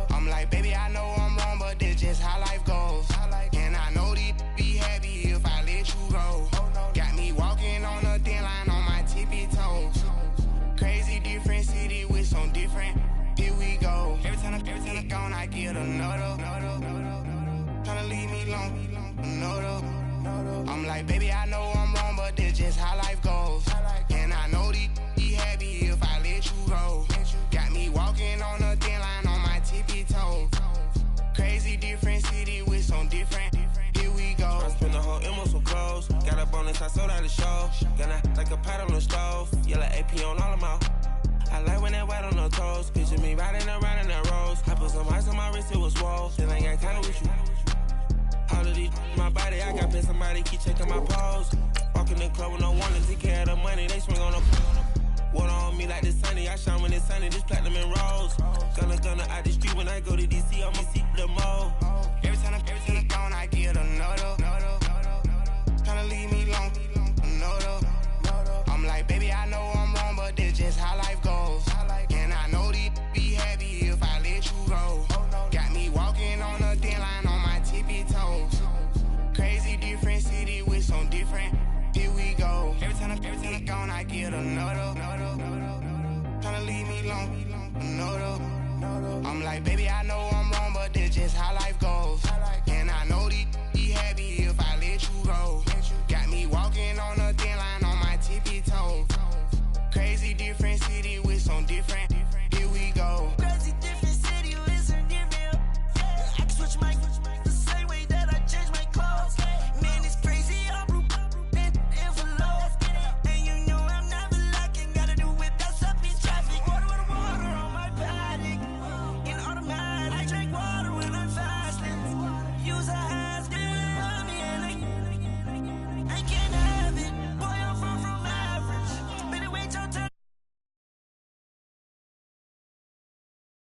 I'm like, baby, I know I'm wrong, but this just how life goes. And I know these be happy if I let you go. like, baby, I know I'm wrong, but that's just how life goes. And I know these be happy if I let you go. Got me walking on a thin line on my tippy toes. Crazy different city with some different. Here we go. I spent the whole M on some clothes. Got a bonus, I sold out the show. Gonna like a pot on the stove. Yellow AP on all of my. I like when that white on the toes. Picture me riding around in that rose. I put some ice on my wrist, it was swole. Still ain't got time with you. All of these, my body, I got pay somebody keep checking my pose. Walk in the club with no one to take care of the money. They swing on the water on me like the sunny. I shine when it's sunny, this platinum and rose. Gonna out the street when I go to DC, I'ma see the mode. Every time I'm gone, I get another. Tryna leave me alone, another. I'm like, baby, I know I'm wrong, but that's just how life goes. And I know these be happy if I let you go. Got me walking on a thin line on my tippy toes. Crazy different city with some different. Here we go. Every time I'm gone, I get another. Tryna leave me alone, another. I'm like, baby, I know I'm wrong, but that's just how life goes. And I know these be happy if I let you go. Got me walking on a thin line on my tippy toes. Crazy different.